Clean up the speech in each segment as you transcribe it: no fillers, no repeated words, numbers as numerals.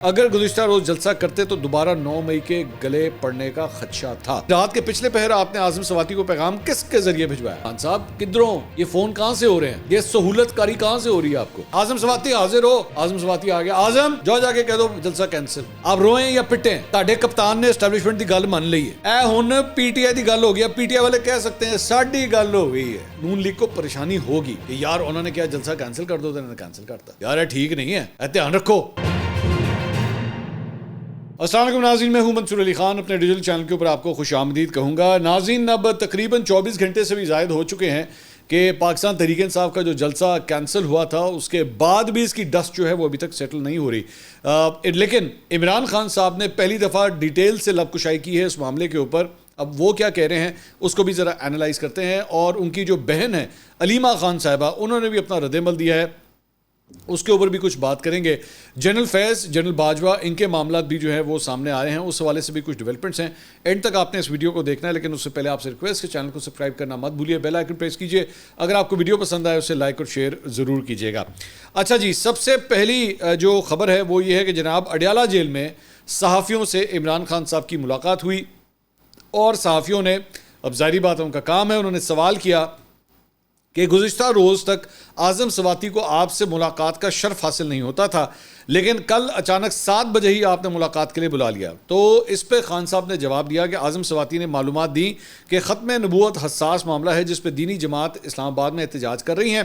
اگر گزشتہ روز جلسہ کرتے تو دوبارہ 9 مئی کے گلے پڑنے کا خدشہ تھا۔ رات کے پچھلے پہر آپ نے اعظم سواتی کو پیغام کس کے ذریعے بھجوایا؟ خان صاحب کدھروں؟ یہ فون کہاں سے ہو رہے ہیں؟ یہ سہولت کاری کہاں سے ہو رہی ہے آپ کو؟ اعظم سواتی حاضر ہو۔ اعظم سواتی آ گیا۔ اعظم جا کے کہہ دو جلسہ کینسل۔ آپ روئیں یا پٹیں؟ تہاڈے کپتان نے اسٹیبلشمنٹ دی گل مان لی ہے۔ اے ہن پی ٹی آئی دی گل ہو گیا، پی ٹی آئی والے کہہ سکتے ہیں ساڈی گل ہو گئی ہے۔ نون لیگ کو پریشانی ہوگی کہ یار انہوں نے کیا جلسہ کینسل کر دو، تو انہوں نے کینسل کرتا۔ یار یہ ٹھیک نہیں ہے، اے دھیان رکھو۔ السلام علیکم ناظرین، میں ہوں منصور علی خان، اپنے ڈیجیٹل چینل کے اوپر آپ کو خوش آمدید کہوں گا۔ ناظرین اب تقریباً 24 گھنٹے سے بھی زائد ہو چکے ہیں کہ پاکستان تحریک انصاف کا جو جلسہ کینسل ہوا تھا اس کے بعد بھی اس کی ڈسٹ جو ہے وہ ابھی تک سیٹل نہیں ہو رہی، لیکن عمران خان صاحب نے پہلی دفعہ ڈیٹیل سے لب کشائی کی ہے اس معاملے کے اوپر۔ اب وہ کیا کہہ رہے ہیں اس کو بھی ذرا اینالائز کرتے ہیں، اور ان کی جو بہن ہے علیمہ خان صاحبہ، انہوں نے بھی اپنا رد عمل دیا ہے، اس کے اوپر بھی کچھ بات کریں گے۔ جنرل فیض، جنرل باجوہ، ان کے معاملات بھی جو ہے وہ سامنے آ رہے ہیں، اس حوالے سے بھی کچھ ڈیولپمنٹس ہیں۔ اینڈ تک آپ نے اس ویڈیو کو دیکھنا ہے، لیکن اس سے پہلے آپ سے ریکویسٹ ہے چینل کو سبسکرائب کرنا مت بھولیے، بیل آئیکن پریس کیجیے۔ اگر آپ کو ویڈیو پسند آئے اسے لائک اور شیئر ضرور کیجیے گا۔ اچھا جی، سب سے پہلی جو خبر ہے وہ یہ ہے کہ جناب اڈیالہ جیل میں صحافیوں سے عمران خان صاحب کی ملاقات ہوئی، اور صحافیوں نے، اب ظاہری بات ہے ان کا کام ہے، انہوں نے سوال کیا کہ گزشتہ روز تک اعظم سواتی کو آپ سے ملاقات کا شرف حاصل نہیں ہوتا تھا، لیکن کل اچانک 7 بجے ہی آپ نے ملاقات کے لیے بلا لیا۔ تو اس پہ خان صاحب نے جواب دیا کہ اعظم سواتی نے معلومات دی کہ ختم نبوت حساس معاملہ ہے جس پہ دینی جماعت اسلام آباد میں احتجاج کر رہی ہیں،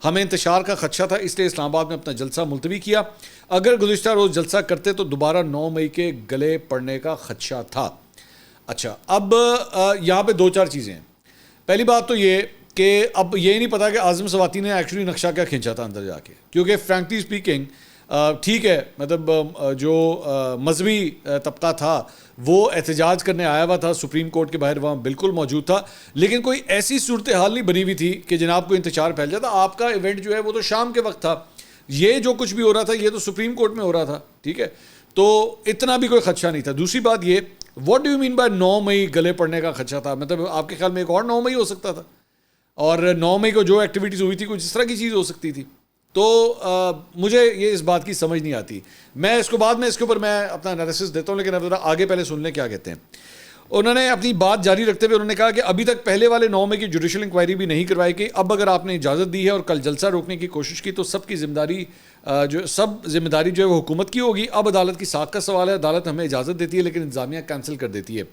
ہمیں انتشار کا خدشہ تھا، اس لیے اسلام آباد میں اپنا جلسہ ملتوی کیا۔ اگر گزشتہ روز جلسہ کرتے تو دوبارہ 9 مئی کے گلے پڑنے کا خدشہ تھا۔ اچھا، اب یہاں پہ 2-4 چیزیں ہیں۔ پہلی بات تو یہ کہ اب یہ نہیں پتا کہ اعظم سواتی نے ایکچولی نقشہ کیا کھینچا تھا اندر جا کے، کیونکہ فرینکلی سپیکنگ ٹھیک ہے، مطلب جو مذہبی طبقہ تھا وہ احتجاج کرنے آیا ہوا تھا سپریم کورٹ کے باہر، وہاں بالکل موجود تھا، لیکن کوئی ایسی صورتحال نہیں بنی ہوئی تھی کہ جناب کو انتشار پھیل جاتا۔ آپ کا ایونٹ جو ہے وہ تو شام کے وقت تھا، یہ جو کچھ بھی ہو رہا تھا یہ تو سپریم کورٹ میں ہو رہا تھا، ٹھیک ہے، تو اتنا بھی کوئی خدشہ نہیں تھا۔ دوسری بات یہ، what do you mean by 9 مئی گلے پڑنے کا خدشہ تھا؟ مطلب آپ کے خیال میں ایک اور 9 مئی ہو سکتا تھا، اور 9 مئی کو جو ایکٹیویٹیز ہوئی تھی کچھ اس طرح کی چیز ہو سکتی تھی۔ تو مجھے یہ اس بات کی سمجھ نہیں آتی۔ میں اس کو بعد میں اس کے اوپر میں اپنا انالیسس دیتا ہوں، لیکن اب ذرا آگے پہلے سن لیں کیا کہتے ہیں۔ انہوں نے اپنی بات جاری رکھتے ہوئے انہوں نے کہا کہ ابھی تک پہلے والے 9 مئی کی جوڈیشل انکوائری بھی نہیں کروائی گئی، اب اگر آپ نے اجازت دی ہے اور کل جلسہ روکنے کی کوشش کی تو سب ذمہ داری جو ہے وہ حکومت کی ہوگی۔ اب عدالت کی ساکھ کا سوال ہے، عدالت ہمیں اجازت دیتی ہے لیکن انتظامیہ کینسل کر دیتی ہے۔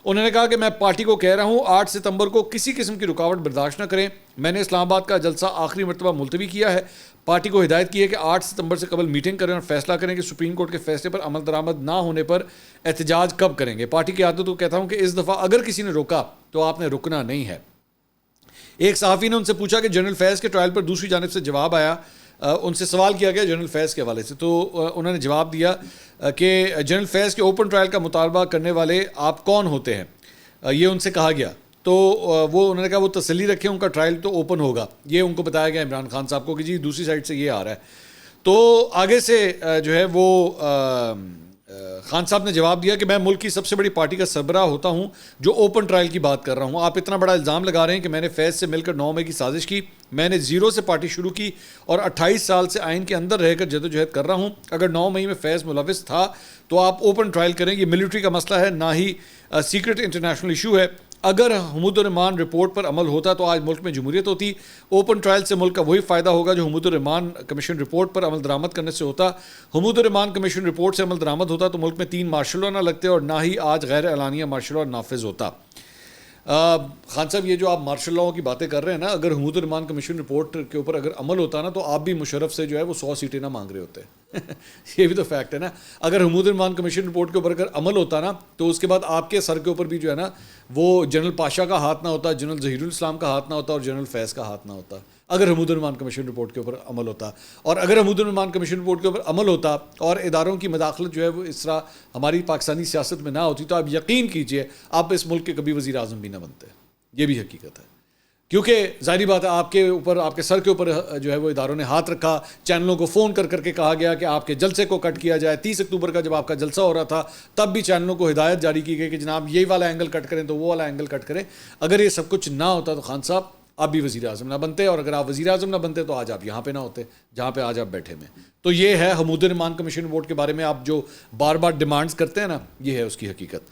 انہوں نے کہا کہ میں پارٹی کو کہہ رہا ہوں 8 ستمبر کو کسی قسم کی رکاوٹ برداشت نہ کریں، میں نے اسلام آباد کا جلسہ آخری مرتبہ ملتوی کیا ہے، پارٹی کو ہدایت کی ہے کہ 8 ستمبر سے قبل میٹنگ کریں اور فیصلہ کریں کہ سپریم کورٹ کے فیصلے پر عمل درآمد نہ ہونے پر احتجاج کب کریں گے۔ پارٹی کی عادت کو کہتا ہوں کہ اس دفعہ اگر کسی نے روکا تو آپ نے رکنا نہیں ہے۔ ایک صحافی نے ان سے پوچھا کہ جنرل فیض کے ٹرائل پر دوسری جانب سے جواب آیا، ان سے سوال کیا گیا جنرل فیض کے حوالے سے، تو انہوں نے جواب دیا کہ جنرل فیض کے اوپن ٹرائل کا مطالبہ کرنے والے آپ کون ہوتے ہیں، یہ ان سے کہا گیا۔ تو وہ انہوں نے کہا وہ تسلی رکھیں، ان کا ٹرائل تو اوپن ہوگا، یہ ان کو بتایا گیا عمران خان صاحب کو کہ جی دوسری سائڈ سے یہ آ رہا ہے۔ تو آگے سے جو ہے وہ خان صاحب نے جواب دیا کہ میں ملک کی سب سے بڑی پارٹی کا سربراہ ہوتا ہوں جو اوپن ٹرائل کی بات کر رہا ہوں، آپ اتنا بڑا الزام لگا رہے ہیں کہ میں نے فیض سے مل کر 9 مئی کی سازش کی، میں نے 0 سے پارٹی شروع کی اور 28 سال سے آئین کے اندر رہ کر جدوجہد کر رہا ہوں، اگر 9 مئی میں فیض ملوث تھا تو آپ اوپن ٹرائل کریں، یہ ملٹری کا مسئلہ ہے نہ ہی سیکرٹ انٹرنیشنل ایشو ہے، اگر حمود الرحمان رپورٹ پر عمل ہوتا تو آج ملک میں جمہوریت ہوتی، اوپن ٹرائل سے ملک کا وہی فائدہ ہوگا جو حمود الرحمان کمیشن رپورٹ پر عمل درآمد کرنے سے ہوتا، حمود الرحمان کمیشن رپورٹ سے عمل درآمد ہوتا تو ملک میں 3 مارشل لا نہ لگتے اور نہ ہی آج غیر اعلانیہ مارشل لا نافذ ہوتا۔ خان صاحب یہ جو آپ مارشل لاؤں کی باتیں کر رہے ہیں نا، اگر حمود الرحمان کمیشن رپورٹ کے اوپر اگر عمل ہوتا نا تو آپ بھی مشرف سے جو ہے وہ 100 سیٹیں نہ مانگ رہے ہوتے یہ بھی تو فیکٹ ہے نا۔ اگر حمود الرحمان کمیشن رپورٹ کے اوپر اگر عمل ہوتا نا تو اس کے بعد آپ کے سر کے اوپر بھی جو ہے نا وہ جنرل پاشا کا ہاتھ نہ ہوتا، جنرل ظہیر الاسلام کا ہاتھ نہ ہوتا اور جنرل فیض کا ہاتھ نہ ہوتا، اگر حمود الرحمان کمیشن رپورٹ کے اوپر عمل ہوتا۔ اور اگر حمود الرحمان کمیشن رپورٹ کے اوپر عمل ہوتا اور اداروں کی مداخلت جو ہے وہ اس طرح ہماری پاکستانی سیاست میں نہ ہوتی تو آپ یقین کیجئے آپ اس ملک کے کبھی وزیر اعظم بھی نہ بنتے، یہ بھی حقیقت ہے۔ کیونکہ ظاہری بات ہے آپ کے اوپر، آپ کے سر کے اوپر جو ہے وہ اداروں نے ہاتھ رکھا، چینلوں کو فون کر کے کہا گیا کہ آپ کے جلسے کو کٹ کیا جائے۔ 30 اکتوبر کا جب آپ کا جلسہ ہو رہا تھا تب بھی چینلوں کو ہدایت جاری کی گئی کہ جناب یہی والا اینگل کٹ کریں تو وہ والا اینگل کٹ کریں۔ اگر یہ سب کچھ نہ ہوتا تو خان صاحب آپ بھی وزیر اعظم نہ بنتے, اور اگر آپ وزیر اعظم نہ بنتے تو آج آپ یہاں پہ نہ ہوتے جہاں پہ آج آپ بیٹھے ہوئے. تو یہ ہے حمود الرحمان کمیشن رپورٹ کے بارے میں آپ جو بار بار ڈیمانڈز کرتے ہیں نا, یہ ہے اس کی حقیقت.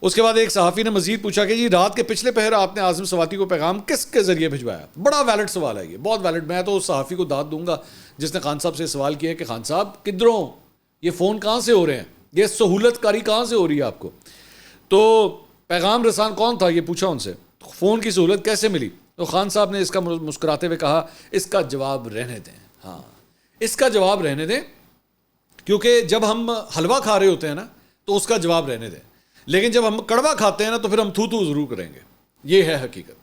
اس کے بعد ایک صحافی نے مزید پوچھا کہ جی رات کے پچھلے پہر آپ نے اعظم سواتی کو پیغام کس کے ذریعے بھجوایا؟ بڑا ویلڈ سوال ہے یہ, بہت ویلڈ. میں تو اس صحافی کو داد دوں گا جس نے خان صاحب سے سوال کیا کہ خان صاحب کدھروں یہ فون کہاں سے ہو رہے ہیں, یہ سہولت کاری کہاں سے ہو رہی ہے آپ کو؟ تو پیغام رسان کون تھا یہ پوچھا ان سے, فون کی سہولت کیسے ملی؟ تو خان صاحب نے اس کا مسکراتے ہوئے کہا اس کا جواب رہنے دیں. ہاں, اس کا جواب رہنے دیں, کیونکہ جب ہم حلوہ کھا رہے ہوتے ہیں نا تو اس کا جواب رہنے دیں, لیکن جب ہم کڑوا کھاتے ہیں نا تو پھر ہم تھو ضرور کریں گے. یہ ہے حقیقت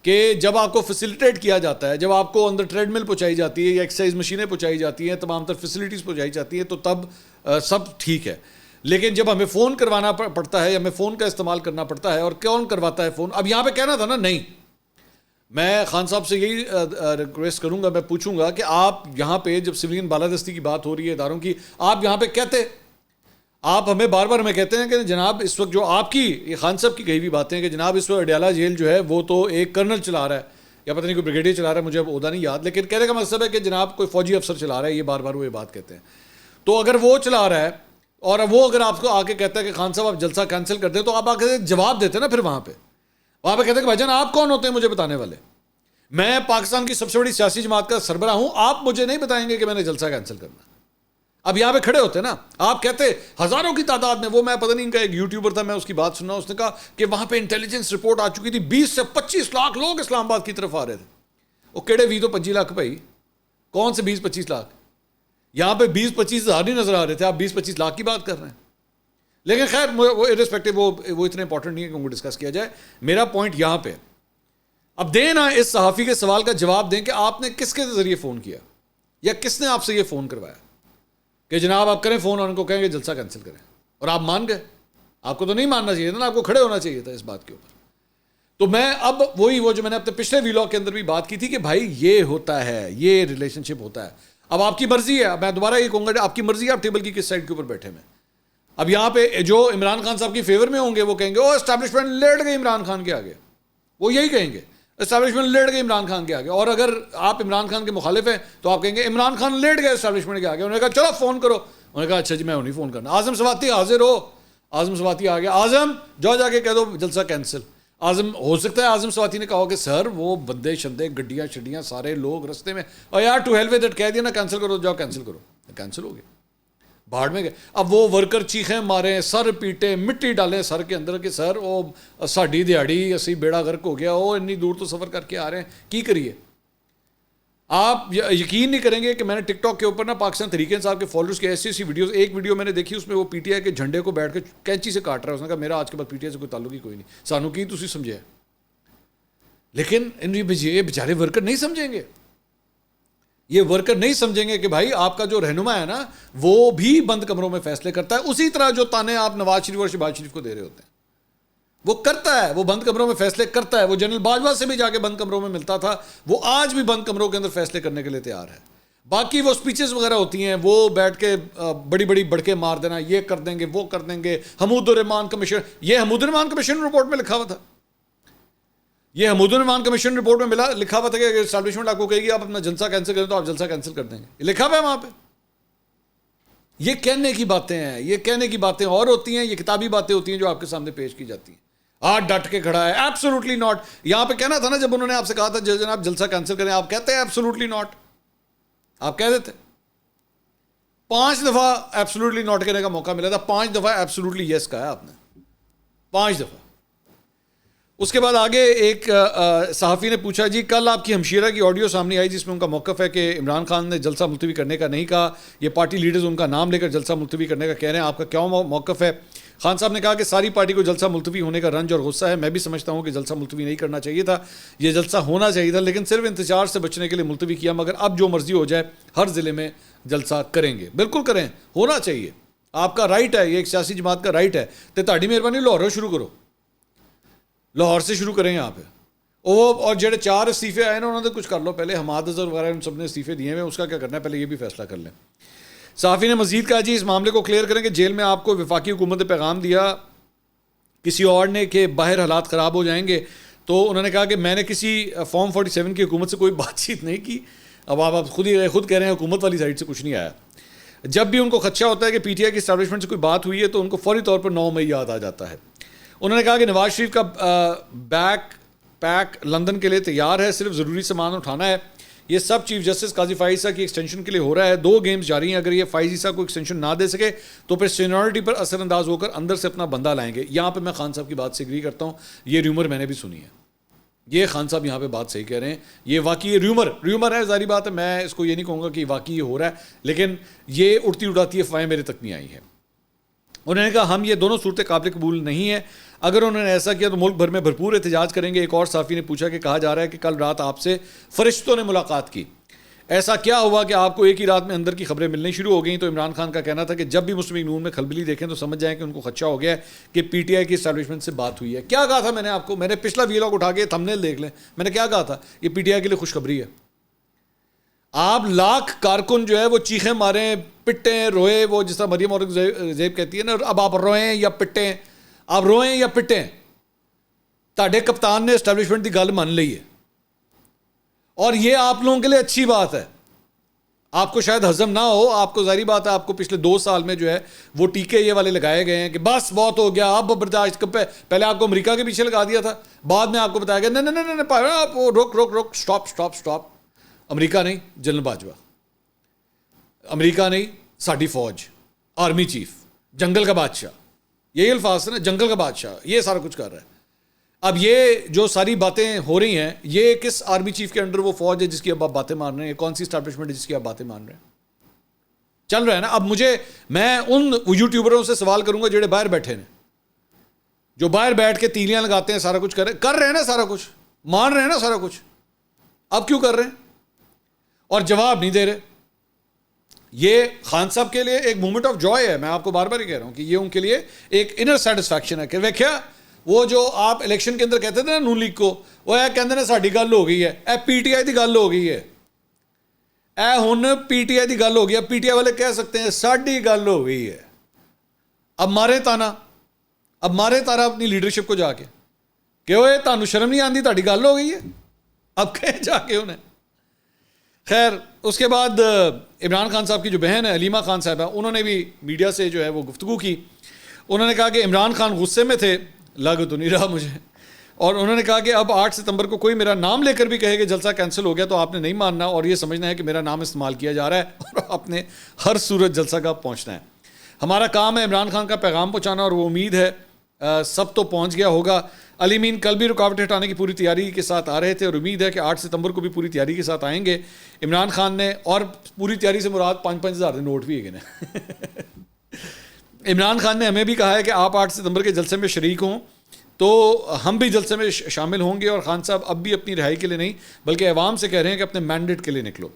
کہ جب آپ کو فیسیلیٹیٹ کیا جاتا ہے, جب آپ کو اندر ٹریڈ مل پہنچائی جاتی ہے یا ایکسرسائز مشینیں پہنچائی جاتی ہیں, تمام تر فیسلٹیز پہنچائی جاتی ہیں, تو تب سب ٹھیک ہے. لیکن جب ہمیں فون کروانا پڑتا ہے یا ہمیں فون کا استعمال کرنا پڑتا ہے, اور کون کرواتا ہے فون؟ اب یہاں پہ کہنا تھا نا, نہیں, میں خان صاحب سے یہی ریکویسٹ کروں گا, میں پوچھوں گا کہ آپ یہاں پہ جب سویلین بالادستی کی بات ہو رہی ہے اداروں کی, آپ یہاں پہ کہتے, آپ ہمیں بار بار ہمیں کہتے ہیں کہ جناب اس وقت جو آپ کی یہ خان صاحب کی کہی ہوئی باتیں ہیں کہ جناب اس وقت اڈیالہ جیل جو ہے وہ تو ایک کرنل چلا رہا ہے یا پتہ نہیں کوئی بریگیڈیئر چلا رہا ہے, مجھے اب عہدہ نہیں یاد, لیکن کہنے کا مقصد ہے کہ جناب کوئی فوجی افسر چلا رہا ہے, یہ بار بار وہ یہ بات کہتے ہیں. تو اگر وہ چلا رہا ہے اور وہ اگر آپ کو آ کے کہتا ہے کہ خان صاحب آپ جلسہ کینسل کر دیں, تو آپ آ کے جواب دیتے نا پھر وہاں پہ کہتے ہیں کہ بھائی جان آپ کون ہوتے ہیں مجھے بتانے والے؟ میں پاکستان کی سب سے بڑی سیاسی جماعت کا سربراہ ہوں, آپ مجھے نہیں بتائیں گے کہ میں نے جلسہ کینسل کرنا. اب یہاں پہ کھڑے ہوتے نا, آپ کہتے ہزاروں کی تعداد میں, وہ میں پتہ نہیں کا ایک یوٹیوبر تھا, میں اس کی بات سننا, اس نے کہا کہ وہاں پہ انٹیلیجنس رپورٹ آ چکی تھی 20 سے 25 لاکھ لوگ اسلام آباد کی طرف آ رہے تھے. وہ کیڑے 20 تو 25 لاکھ بھائی, کون سے 20-25 لاکھ؟ یہاں پہ 20-25 ہزار نہیں نظر آ رہے تھے, آپ 20-25 لاکھ کی بات کر رہے ہیں. لیکن خیر وہ ارسپیکٹو وہ اتنے امپورٹنٹ نہیں ہے کہ ان کو ڈسکس کیا جائے. میرا پوائنٹ یہاں پہ, اب دیں نا اس صحافی کے سوال کا جواب دیں کہ آپ نے کس کے ذریعے فون کیا یا کس نے آپ سے یہ فون کروایا کہ جناب آپ کریں فون اور ان کو کہیں گے جلسہ کینسل کریں, اور آپ مان گئے. آپ کو تو نہیں ماننا چاہیے تھا نا, آپ کو کھڑے ہونا چاہیے تھا اس بات کے اوپر. تو میں اب وہ جو میں نے اپنے پچھلے ویلاگ کے اندر بھی بات کی تھی کہ بھائی یہ ہوتا ہے, یہ ریلیشن شپ ہوتا ہے. اب آپ کی مرضی ہے, میں دوبارہ یہ کہوں گا آپ کی مرضی ہے آپ ٹیبل کی کس سائڈ کے اوپر بیٹھے میں. اب یہاں پہ جو عمران خان صاحب کی فیور میں ہوں گے وہ کہیں گے او اسٹیبلشمنٹ لیٹ گئی عمران خان کے آگے, وہ یہی کہیں گے اسٹیبلشمنٹ لیٹ گئی عمران خان کے آگے. اور اگر آپ عمران خان کے مخالف ہیں تو آپ کہیں گے عمران خان لیٹ گئے اسٹیبلشمنٹ کے آگے. انہوں نے کہا چلو فون کرو, انہوں نے کہا اچھا جی میں نہیں فون کرنا. اعظم سواتی حاضر ہو, اعظم سواتی آ گیا, اعظم جا کے کہہ دو جلسہ کینسل. اعظم ہو سکتا ہے اعظم سواتی نے کہا کہ سر وہ بندے شندے گڈیاں شڈیاں سارے لوگ رستے میں, اور یار ٹو ہیل ود اٹ کہہ دیا نا کینسل کرو, جاؤ کینسل کرو, کینسل ہو گیا, بھاڑ میں گئے. اب وہ ورکر چیخیں ماریں, سر پیٹیں, مٹی ڈالیں سر کے اندر کہ سر وہ ساڈی دیہڑی اسی بیڑا غرق ہو گیا, وہ اتنی دور تو سفر کر کے آ رہے ہیں, کی کریے. آپ یقین نہیں کریں گے کہ میں نے ٹک ٹاک کے اوپر نا پاکستان تحریک انصاف کے فالوورز کی ایسی ویڈیوز, ایک ویڈیو میں نے دیکھی اس میں وہ پی ٹی آئی کے جھنڈے کو بیٹھ کے کینچی سے کاٹ رہا ہے. اس نے کہا میرا آج کے بعد پی ٹی آئی سے کوئی تعلق ہی کوئی نہیں, سانو کی تسی سمجھے. لیکن یہ بیچارے ورکر نہیں سمجھیں گے, یہ ورکر نہیں سمجھیں گے کہ بھائی آپ کا جو رہنما ہے نا وہ بھی بند کمروں میں فیصلے کرتا ہے, اسی طرح جو تانے آپ نواز شریف اور شہباز شریف کو دے رہے ہوتے ہیں وہ کرتا ہے, وہ بند کمروں میں فیصلے کرتا ہے. وہ جنرل باجوہ سے بھی جا کے بند کمروں میں ملتا تھا, وہ آج بھی بند کمروں کے اندر فیصلے کرنے کے لیے تیار ہے. باقی وہ سپیچز وغیرہ ہوتی ہیں وہ بیٹھ کے بڑی بڑی بڑکے مار دینا, یہ کر دیں گے وہ کر دیں گے. حمود الرحمان کمیشن, یہ حمود الرحمان کمیشن رپورٹ میں لکھا ہوا تھا, یہ حمود الرحمان کمیشن رپورٹ میں لکھا ہوا تھا کہ اگر اسٹیبلشمنٹ آپ کو کہے گی آپ اپنا جلسہ کینسل کریں تو آپ جلسہ کینسل کر دیں گے, یہ لکھا ہوا ہے وہاں پہ. یہ کہنے کی باتیں ہیں, یہ کہنے کی باتیں اور ہوتی ہیں, یہ کتابی باتیں ہوتی ہیں جو آپ کے سامنے پیش کی جاتی ہیں. ہاتھ ڈٹ کے کھڑا ہے ایبسولوٹلی ناٹ. یہاں پہ کہنا تھا نا جب انہوں نے آپ سے کہا تھا جناب جلسہ کینسل کریں, آپ کہتے ہیں ایبسولوٹلی ناٹ, آپ کہہ دیتے. 5 دفعہ ایبسولوٹلی ناٹ کہنے کا موقع ملا تھا, 5 دفعہ ایبسولوٹلی یس کہا ہے آپ نے, 5 دفعہ. اس کے بعد آگے ایک صحافی نے پوچھا جی کل آپ کی ہمشیرہ کی آڈیو سامنے آئی جس میں ان کا موقف ہے کہ عمران خان نے جلسہ ملتوی کرنے کا نہیں کہا, یہ پارٹی لیڈرز ان کا نام لے کر جلسہ ملتوی کرنے کا کہہ رہے ہیں, آپ کا کیا موقف ہے؟ خان صاحب نے کہا کہ ساری پارٹی کو جلسہ ملتوی ہونے کا رنج اور غصہ ہے, میں بھی سمجھتا ہوں کہ جلسہ ملتوی نہیں کرنا چاہیے تھا, یہ جلسہ ہونا چاہیے تھا, لیکن صرف انتشار سے بچنے کے لیے ملتوی کیا, مگر اب جو مرضی ہو جائے ہر ضلع میں جلسہ کریں گے. بالکل کریں, ہونا چاہیے, آپ کا رائٹ ہے, یہ ایک سیاسی جماعت کا رائٹ ہے. تو تہاڈی مہربانی لاہور شروع کرو, لاہور سے شروع کریں یہاں پہ. اور جڑے 4 استعفے آئے نا انہوں نے کچھ کر لو پہلے, حماد اظہر وغیرہ ان سب نے استعفے دیے ہیں, اس کا کیا کرنا ہے پہلے یہ بھی فیصلہ کر لیں. صحافی نے مزید کہا جی اس معاملے کو کلیئر کریں کہ جیل میں آپ کو وفاقی حکومت نے پیغام دیا کسی اور نے کہ باہر حالات خراب ہو جائیں گے تو انہوں نے کہا کہ میں نے کسی فارم 47 کی حکومت سے کوئی بات چیت نہیں کی. اب آپ خود کہہ رہے ہیں حکومت والی سائڈ سے کچھ نہیں آیا. جب بھی ان کو خدشہ ہوتا ہے کہ پی ٹی آئی کی اسٹیبلشمنٹ سے کوئی بات ہوئی ہے تو ان کو فوری طور پر 9 مئی یاد آ جاتا ہے. انہوں نے کہا کہ نواز شریف کا بیک پیک لندن کے لیے تیار ہے, صرف ضروری سامان اٹھانا ہے. یہ سب چیف جسٹس قاضی فائز عیسیٰ کی ایکسٹینشن کے لیے ہو رہا ہے. 2 گیمز جاری ہیں, اگر یہ فائز عیسیٰ کو ایکسٹینشن نہ دے سکے تو پھر سینیورٹی پر اثر انداز ہو کر اندر سے اپنا بندہ لائیں گے. یہاں پہ میں خان صاحب کی بات سے ایگری کرتا ہوں, یہ ریومر میں نے بھی سنی ہے. یہ خان صاحب یہاں پہ بات صحیح کہہ رہے ہیں, یہ واقعی ریومر ہے, ظاہری بات ہے, میں اس کو یہ نہیں کہوں گا کہ واقعی یہ ہو رہا ہے, لیکن یہ اڑتی اڑاتی افواہیں میرے تک نہیں آئی ہیں. انہوں نے کہا ہم یہ دونوں صورتیں قابل قبول نہیں ہیں. اگر انہوں نے ایسا کیا تو ملک بھر میں بھرپور احتجاج کریں گے. ایک اور صحافی نے پوچھا کہ کہا جا رہا ہے کہ کل رات آپ سے فرشتوں نے ملاقات کی, ایسا کیا ہوا کہ آپ کو ایک ہی رات میں اندر کی خبریں ملنی شروع ہو گئیں؟ تو عمران خان کا کہنا تھا کہ جب بھی مسلم نون میں کھلبلی دیکھیں تو سمجھ جائیں کہ ان کو خدشہ ہو گیا ہے کہ پی ٹی آئی کی اسٹیبلشمنٹ سے بات ہوئی ہے. کیا کہا تھا میں نے آپ کو؟ میں نے پچھلا ویلاگ اٹھا کے تھمبنیل دیکھ لیں, میں نے کیا کہا تھا؟ یہ پی ٹی آئی کے لیے خوشخبری ہے. آپ لاکھ کارکن جو ہے وہ چیخیں ماریں, پٹیں, روئے, وہ جس طرح مریم اورنگزیب کہتی ہے نا, اب آپ روئیں یا پٹیں, آپ روئیں یا پٹیں, تاڑے کپتان نے اسٹیبلشمنٹ کی گل مان لی ہے. اور یہ آپ لوگوں کے لیے اچھی بات ہے. آپ کو شاید ہضم نہ ہو, آپ کو ظاہری بات ہے, آپ کو پچھلے 2 سال میں جو ہے وہ ٹیکے یہ والے لگائے گئے ہیں کہ بس بہت ہو گیا, اب برداشت. پہلے آپ کو امریکہ کے پیچھے لگا دیا تھا, بعد میں آپ کو بتایا گیا نہیں آپ روک اسٹاپ. امریکہ نہیں, جنرل باجوہ. امریکہ نہیں, ساڈی فوج, آرمی چیف, جنگل کا بادشاہ, یہی الفاظ نا, جنگل کا بادشاہ, یہ سارا کچھ کر رہا ہے. اب یہ جو ساری باتیں ہو رہی ہیں, یہ کس آرمی چیف کے انڈر وہ فوج ہے جس کی اب آپ باتیں مان رہے ہیں؟ کون سی اسٹیبلشمنٹ ہے جس کی آپ باتیں مان رہے ہیں؟ چل رہا ہے نا. اب میں ان یوٹیوبروں سے سوال کروں گا جڑے باہر بیٹھے ہیں, جو باہر بیٹھ کے تیلیاں لگاتے ہیں, سارا کچھ کر رہے ہیں نا, سارا کچھ مان رہے ہیں نا, سارا کچھ. اب کیوں کر رہے ہیں اور جواب نہیں دے رہے؟ یہ خان صاحب کے لیے ایک مومنٹ آف جوائے ہے. میں آپ کو بار بار ہی کہہ رہا ہوں کہ یہ ان کے لیے ایک انر سیٹسفیکشن ہے کہ ویکھیا وہ جو آپ الیکشن کے اندر کہتے تھے نا نون لیگ کو, وہ کہتے ہیں ساڈی گل ہو گئی ہے, پی ٹی آئی کی گل ہو گئی ہے, ہن پی ٹی آئی کی گل ہو گئی ہے. پی ٹی آئی والے کہہ سکتے ہیں ساڈی گل ہو گئی ہے. اب مارے تانا اپنی لیڈرشپ کو جا کے کہ وہ تانوں شرم نہیں آتی, تہاڈی گل ہو گئی ہے. اب کہیں جا کے انہیں. خیر, اس کے بعد عمران خان صاحب کی جو بہن ہے علیمہ خان صاحبہ, انہوں نے بھی میڈیا سے جو ہے وہ گفتگو کی. انہوں نے کہا کہ عمران خان غصے میں تھے, لگ تو نہیں رہا مجھے, اور انہوں نے کہا کہ اب 8 ستمبر کو کوئی میرا نام لے کر بھی کہے کہ جلسہ کینسل ہو گیا تو آپ نے نہیں ماننا اور یہ سمجھنا ہے کہ میرا نام استعمال کیا جا رہا ہے اور آپ نے ہر صورت جلسہ کا پہنچنا ہے. ہمارا کام ہے عمران خان کا پیغام پہنچانا, اور وہ امید ہے سب تو پہنچ گیا ہوگا. علی امین کل بھی رکاوٹیں ہٹانے کی پوری تیاری کے ساتھ آ رہے تھے, اور امید ہے کہ 8 ستمبر کو بھی پوری تیاری کے ساتھ آئیں گے. عمران خان نے, اور پوری تیاری سے مراد 5-5 ہزار نوٹ بھی ہے نا. عمران خان نے ہمیں بھی کہا ہے کہ آپ 8 ستمبر کے جلسے میں شریک ہوں تو ہم بھی جلسے میں شامل ہوں گے. اور خان صاحب اب بھی اپنی رہائی کے لیے نہیں بلکہ عوام سے کہہ رہے ہیں کہ اپنے مینڈیٹ کے لیے نکلو.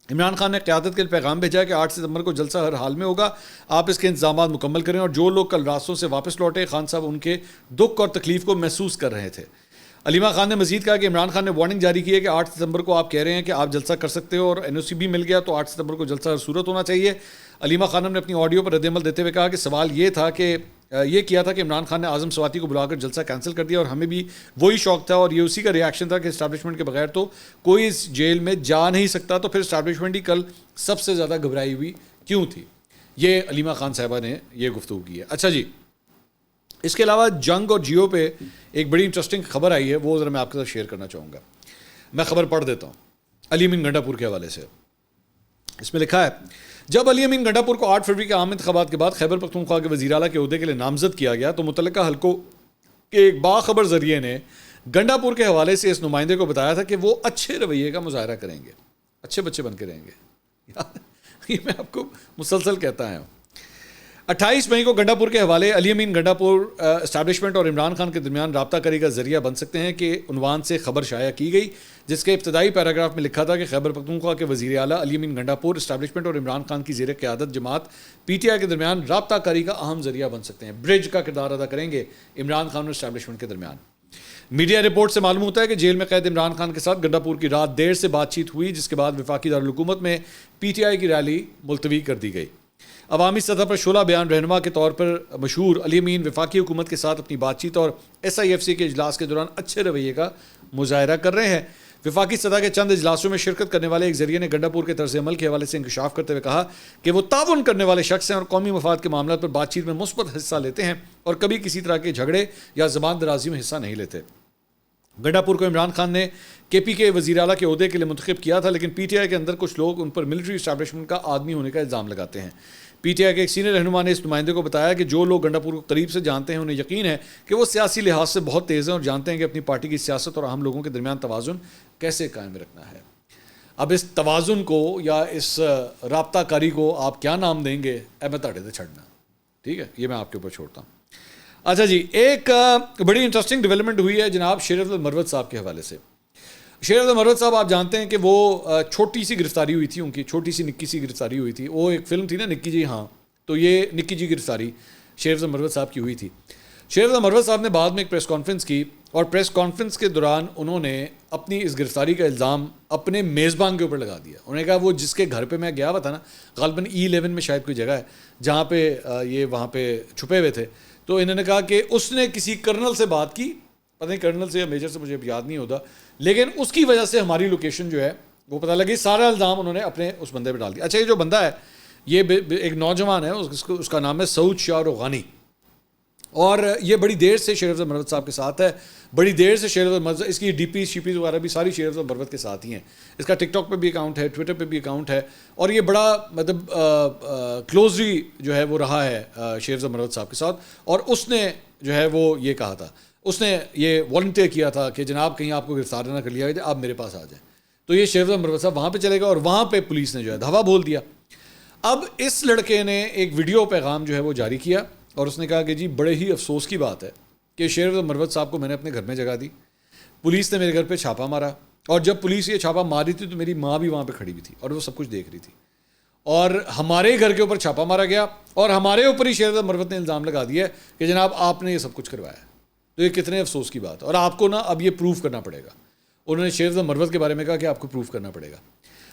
عمران خان نے قیادت کے لیے پیغام بھیجا کہ 8 ستمبر کو جلسہ ہر حال میں ہوگا, آپ اس کے انتظامات مکمل کریں. اور جو لوگ کل راستوں سے واپس لوٹے, خان صاحب ان کے دکھ اور تکلیف کو محسوس کر رہے تھے. علیمہ خان نے مزید کہا کہ عمران خان نے وارننگ جاری کی ہے کہ 8 ستمبر کو آپ کہہ رہے ہیں کہ آپ جلسہ کر سکتے ہو اور این او سی بھی مل گیا تو 8 ستمبر کو جلسہ ہر صورت ہونا چاہیے. علیمہ خانم نے اپنی آڈیو پر رد عمل دیتے ہوئے کہا کہ سوال یہ تھا کہ یہ کیا تھا کہ عمران خان نے اعظم سواتی کو بلا کر جلسہ کینسل کر دیا, اور ہمیں بھی وہی شوق تھا اور یہ اسی کا ریاکشن تھا کہ اسٹیبلشمنٹ کے بغیر تو کوئی اس جیل میں جا نہیں سکتا, تو پھر اسٹیبلشمنٹ ہی کل سب سے زیادہ گھبرائی ہوئی کیوں تھی. یہ علیمہ خان صاحبہ نے یہ گفتگو کی ہے. اچھا جی, اس کے علاوہ جنگ اور جیو پہ ایک بڑی انٹرسٹنگ خبر آئی ہے, وہ ذرا میں آپ کے ساتھ شیئر کرنا چاہوں گا. میں خبر پڑھ دیتا ہوں علی امین گنڈا پور کے حوالے سے. اس میں لکھا ہے, جب علی امین گنڈا پور کو 8 فروری کے عام انتخابات کے بعد خیبر پختونخوا کے وزیر اعلیٰ کے عہدے کے لیے نامزد کیا گیا تو متعلقہ حلقوں کے ایک باخبر ذریعے نے گنڈا پور کے حوالے سے اس نمائندے کو بتایا تھا کہ وہ اچھے رویے کا مظاہرہ کریں گے, اچھے بچے بن کے رہیں گے. یہ میں آپ کو مسلسل کہتا ہوں. 28 مئی کو گنڈا پور کے حوالے علی امین گنڈا پور اسٹیبلشمنٹ اور عمران خان کے درمیان رابطہ کاری کا ذریعہ بن سکتے ہیں کہ عنوان سے خبر شائع کی گئی, جس کے ابتدائی پیراگراف میں لکھا تھا کہ خیبر پختونخوا کے وزیر اعلیٰ علی امین گنڈا پور اسٹیبلشمنٹ اور عمران خان کی زیر قیادت جماعت پی ٹی آئی کے درمیان رابطہ کاری کا اہم ذریعہ بن سکتے ہیں, برج کا کردار ادا کریں گے عمران خان اور اسٹیبلشمنٹ کے درمیان. میڈیا رپورٹ سے معلوم ہوتا ہے کہ جیل میں قید عمران خان کے ساتھ گنڈا پور کی رات دیر سے بات چیت ہوئی, جس کے بعد وفاقی دارالحکومت میں پی ٹی آئی کی ریلی ملتوی کر دی گئی. عوامی سطح پر شعلہ بیان رہنما کے طور پر مشہور علی امین وفاقی حکومت کے ساتھ اپنی بات چیت اور SIFC کے اجلاس کے دوران اچھے رویے کا مظاہرہ کر رہے ہیں. وفاقی سطح کے چند اجلاسوں میں شرکت کرنے والے ایک ذریعے نے گنڈا پور کے طرز عمل کے حوالے سے انکشاف کرتے ہوئے کہا کہ وہ تعاون کرنے والے شخص ہیں اور قومی مفاد کے معاملات پر بات چیت میں مثبت حصہ لیتے ہیں اور کبھی کسی طرح کے جھگڑے یا زبان درازی میں حصہ نہیں لیتے. گنڈا پور کو عمران خان نے KP کے وزیر اعلیٰ کے عہدے کے لیے منتخب کیا تھا، لیکن PTI کے اندر کچھ لوگ ان پر ملٹری اسٹیبلشمنٹ کا آدمی ہونے کا الزام لگاتے ہیں. PTI کے ایک سینئر رہنما نے اس نمائندے کو بتایا کہ جو لوگ گنڈا پور کو قریب سے جانتے ہیں انہیں یقین ہے کہ وہ سیاسی لحاظ سے بہت تیز ہیں اور جانتے ہیں کہ اپنی پارٹی کی سیاست اور عام لوگوں کے درمیان توازن کیسے قائم رکھنا ہے. اب اس توازن کو یا اس رابطہ کاری کو آپ کیا نام دیں گے، میں تاڑے دے چھڑنا، ٹھیک ہے، یہ میں آپ کے اوپر چھوڑتا ہوں. اچھا جی، ایک بڑی انٹرسٹنگ ڈیولپمنٹ ہوئی ہے جناب شیر افضل مروت صاحب کے حوالے سے. شیر افضل مروت صاحب آپ جانتے ہیں کہ وہ چھوٹی سی گرفتاری ہوئی تھی، ان کی چھوٹی سی نکی سی گرفتاری ہوئی تھی. وہ ایک فلم تھی نا نکی جی، ہاں، تو یہ نکی جی گرفتاری شیر افضل مروت صاحب کی ہوئی تھی. شیر افضل مروت صاحب نے بعد میں ایک پریس کانفرنس کی اور پریس کانفرنس کے دوران انہوں نے اپنی اس گرفتاری کا الزام اپنے میزبان کے اوپر لگا دیا. انہوں نے کہا وہ جس کے گھر پہ میں گیا ہوا تھا نا، غالباً E11 میں شاید کوئی جگہ ہے جہاں پہ یہ وہاں پہ چھپے ہوئے تھے، تو انہوں نے کہا کہ اس نے کسی کرنل سے بات کی، پتہ نہیں کرنل سے یا میجر سے، مجھے یاد نہیں ہوتا، لیکن اس کی وجہ سے ہماری لوکیشن جو ہے وہ پتہ لگی. سارا الزام انہوں نے اپنے اس بندے پہ ڈال دیا. اچھا، یہ جو بندہ ہے یہ ایک نوجوان ہے، اس کا نام ہے سعود شاہ روغانی، اور یہ بڑی دیر سے شیر افضل مروت صاحب کے ساتھ ہے. بڑی دیر سے شیر افضل مروت، اس کی DP شیپیز وغیرہ بھی ساری شیر افضل مروت کے ساتھ ہی ہیں. اس کا ٹک ٹاک پہ بھی اکاؤنٹ ہے، ٹویٹر پہ بھی اکاؤنٹ ہے، اور یہ بڑا مطلب کلوزلی جو ہے وہ رہا ہے شیر افضل مروت صاحب کے ساتھ. اور اس نے جو ہے وہ یہ کہا تھا، اس نے یہ والنٹیئر کیا تھا کہ جناب کہیں آپ کو گرفتار نہ کر لیا جائے، آپ میرے پاس آ جائیں. تو یہ شیر افضل مروت صاحب وہاں پہ چلے گا اور وہاں پہ پولیس نے جو ہے دھاوا بول دیا. اب اس لڑکے نے ایک ویڈیو پیغام جو ہے وہ جاری کیا اور اس نے کہا کہ جی بڑے ہی افسوس کی بات ہے کہ شیر افضل مروت صاحب کو میں نے اپنے گھر میں جگہ دی، پولیس نے میرے گھر پہ چھاپا مارا، اور جب پولیس یہ چھاپا مار رہی تھی تو میری ماں بھی وہاں پہ کھڑی ہوئی تھی اور وہ سب کچھ دیکھ رہی تھی، اور ہمارے گھر کے اوپر چھاپا مارا گیا اور ہمارے اوپر ہی شیر افضل مروت نے الزام لگا دیا ہے کہ جناب آپ نے یہ سب کچھ کروایا. تو یہ کتنے افسوس کی بات ہے، اور آپ کو نا اب یہ پروف کرنا پڑے گا. انہوں نے شیر افضل مروت کے بارے میں کہا کہ آپ کو پروف کرنا پڑے گا.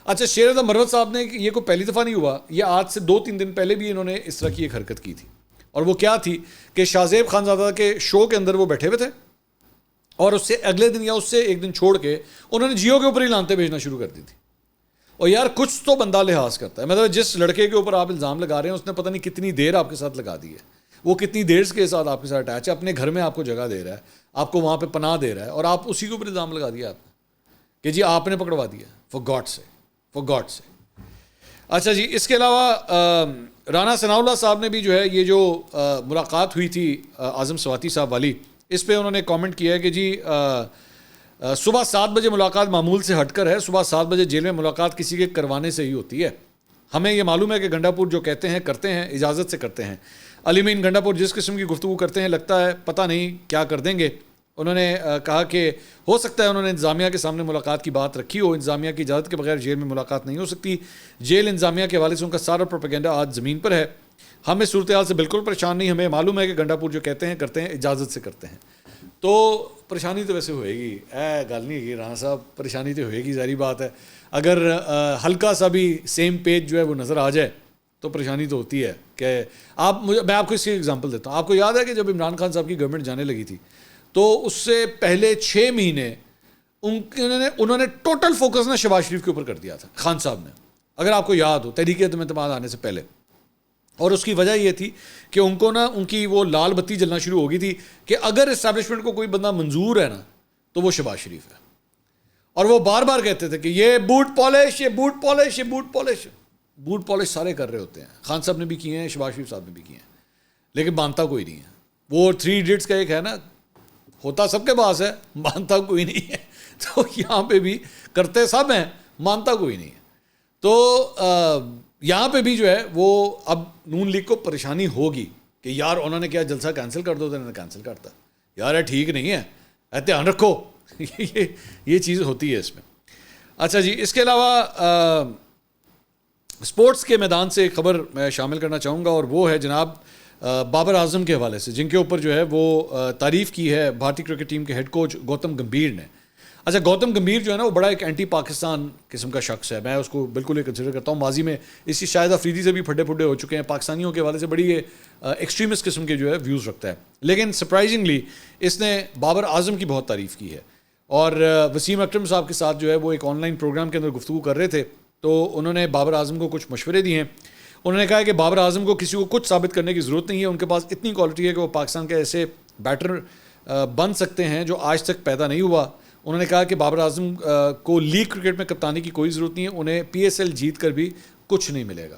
اچھا، شیر افضل مروت صاحب نے یہ کوئی پہلی دفعہ نہیں ہوا، یہ آج سے 2-3 دن پہلے بھی انہوں نے اس طرح کی ایک حرکت کی تھی. اور وہ کیا تھی کہ شاہ زیب خانزادہ کے شو کے اندر وہ بیٹھے ہوئے تھے اور اس سے اگلے دن یا اس سے ایک دن چھوڑ کے انہوں نے جیو کے اوپر ہی لانتے بھیجنا شروع کر دی تھی. اور یار کچھ تو بندہ لحاظ کرتا ہے، مطلب جس لڑکے کے اوپر آپ الزام لگا رہے ہیں اس نے پتہ نہیں کتنی دیر آپ کے ساتھ لگا دی ہے، وہ کتنی دیر کے ساتھ آپ کے ساتھ اٹیچ ہے، اپنے گھر میں آپ کو جگہ دے رہا ہے، آپ کو وہاں پہ پناہ دے رہا ہے، اور آپ اسی کے اوپر الزام لگا دیا آپ نے کہ جی آپ نے پکڑوا دیا. فور گاڈ سے. اچھا جی، اس کے علاوہ رانا ثناء اللہ صاحب نے بھی جو ہے یہ جو ملاقات ہوئی تھی اعظم سواتی صاحب والی، اس پہ انہوں نے کامنٹ کیا ہے کہ جی صبح 7 بجے ملاقات معمول سے ہٹ کر ہے، صبح 7 بجے جیل میں ملاقات کسی کے کروانے سے ہی ہوتی ہے. ہمیں یہ معلوم ہے کہ گنڈا پور جو کہتے ہیں کرتے ہیں، اجازت سے کرتے ہیں. علی امین گنڈا پور جس قسم کی گفتگو کرتے ہیں لگتا ہے پتہ نہیں کیا کر دیں گے. انہوں نے کہا کہ ہو سکتا ہے انہوں نے انتظامیہ کے سامنے ملاقات کی بات رکھی ہو، انتظامیہ کی اجازت کے بغیر جیل میں ملاقات نہیں ہو سکتی. جیل انتظامیہ کے حوالے سے ان کا سارا پروپیگنڈا آج زمین پر ہے. ہم اس صورتحال سے بالکل پریشان نہیں، ہمیں معلوم ہے کہ گنڈا پور جو کہتے ہیں کرتے ہیں، اجازت سے کرتے ہیں. تو پریشانی تو ویسے ہوئے گی، گل نہیں ہے رانا صاحب، پریشانی تو ہوئے گی، ظاہری بات ہے. اگر ہلکا سا بھی سیم پیج جو ہے وہ نظر آ جائے تو پریشانی تو ہوتی ہے. کہ میں آپ کو اس کی ایگزامپل دیتا ہوں. آپ کو یاد ہے کہ جب عمران خان صاحب کی گورنمنٹ جانے لگی تھی تو اس سے پہلے 6 مہینے انہوں نے ٹوٹل فوکس نا شہباز شریف کے اوپر کر دیا تھا خان صاحب نے، اگر آپ کو یاد ہو، تحریک عدم اعتماد آنے سے پہلے. اور اس کی وجہ یہ تھی کہ ان کو نا ان کی وہ لال بتی جلنا شروع ہو گئی تھی کہ اگر اسٹیبلشمنٹ کو کوئی بندہ منظور ہے نا تو وہ شہباز شریف ہے. اور وہ بار بار کہتے تھے کہ یہ بوٹ پالش، یہ بوٹ پالش، یہ بوٹ پالش. بوٹ پالش سارے کر رہے ہوتے ہیں، خان صاحب نے بھی کیے ہیں، شہباز شریف صاحب نے بھی کیے ہیں، لیکن مانتا کوئی نہیں ہے. وہ 3 ایڈیٹس کا ایک ہے نا، ہوتا سب کے پاس ہے، مانتا کوئی نہیں ہے. تو یہاں پہ بھی کرتے سب ہیں، مانتا کوئی نہیں ہے. تو یہاں پہ بھی جو ہے وہ اب نون لیگ کو پریشانی ہوگی کہ یار انہوں نے کیا جلسہ کینسل کر دو، تو انہوں نے کینسل کرتا، یار ٹھیک نہیں ہے، دھیان رکھو. یہ چیز ہوتی ہے اس میں. اچھا جی، اس کے علاوہ سپورٹس کے میدان سے ایک خبر میں شامل کرنا چاہوں گا، اور وہ ہے جناب بابر اعظم کے حوالے سے، جن کے اوپر جو ہے وہ تعریف کی ہے بھارتی کرکٹ ٹیم کے ہیڈ کوچ گوتم گمبھیر نے. اچھا گوتم گمبھیر جو ہے نا وہ بڑا ایک اینٹی پاکستان قسم کا شخص ہے, میں اس کو بالکل کنسیڈر کرتا ہوں. ماضی میں اس کی شاہد افریدی سے بھی پھٹے پھٹے ہو چکے ہیں, پاکستانیوں کے حوالے سے بڑی ایکسٹریمسٹ قسم کے جو ہے ویوز رکھتا ہے. لیکن سرپرائزنگلی اس نے بابر اعظم کی بہت تعریف کی ہے, اور وسیم اکرم صاحب کے ساتھ جو ہے وہ ایک آن لائن پروگرام کے اندر گفتگو کر رہے تھے, تو انہوں نے بابر اعظم کو کچھ مشورے دیے ہیں. انہوں نے کہا کہ بابر اعظم کو کسی کو کچھ ثابت کرنے کی ضرورت نہیں ہے, ان کے پاس اتنی کوالٹی ہے کہ وہ پاکستان کے ایسے بیٹر بن سکتے ہیں جو آج تک پیدا نہیں ہوا. انہوں نے کہا کہ بابر اعظم کو لیگ کرکٹ میں کپتانی کی کوئی ضرورت نہیں ہے, انہیں PSL جیت کر بھی کچھ نہیں ملے گا.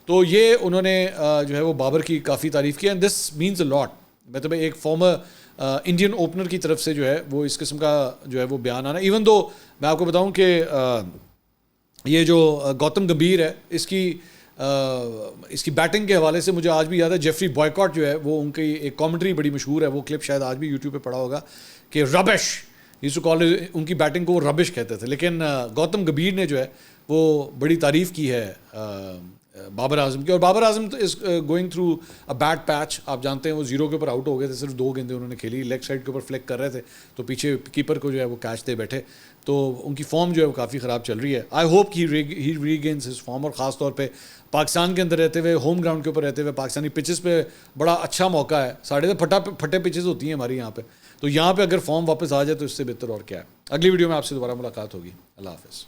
تو یہ انہوں نے جو ہے وہ بابر کی کافی تعریف کی, اینڈ دس مینز اے لاٹ. مطلب ایک فارمر انڈین اوپنر کی طرف سے جو ہے وہ اس قسم کا جو ہے وہ بیان آنا, ایون دو میں آپ کو بتاؤں کہ یہ جو گوتم گمبھیر ہے اس کی بیٹنگ کے حوالے سے مجھے آج بھی یاد ہے, جیفری بوائکاٹ جو ہے وہ ان کی ایک کامنٹری بڑی مشہور ہے, وہ کلپ شاید آج بھی یوٹیوب پہ پڑا ہوگا کہ ربش یوز ٹو کال, ان کی بیٹنگ کو وہ ربش کہتے تھے. لیکن گوتم گمبھیر نے جو ہے وہ بڑی تعریف کی ہے بابر اعظم کی, اور Babar Azam is going through a bad patch. آپ جانتے ہیں وہ 0 کے اوپر آؤٹ ہو گئے تھے, صرف 2 گیندیں انہوں نے کھیلی, لیگ سائڈ کے اوپر فلیک کر رہے تھے تو پیچھے کیپر کو جو ہے وہ کیچ دے بیٹھے, تو ان کی فارم جو ہے وہ کافی خراب چل رہی ہے. I hope he regains his form, اور خاص طور پہ پاکستان کے اندر رہتے ہوئے, ہوم گراؤنڈ کے اوپر رہتے ہوئے, پاکستانی پچز پہ بڑا اچھا موقع ہے. ساڑھے پھٹے پچز ہوتی ہیں ہماری یہاں پہ, تو یہاں پہ اگر فارم واپس آ جائے تو اس سے بہتر اور کیا ہے. اگلی ویڈیو میں آپ سے دوبارہ ملاقات ہوگی. اللہ حافظ.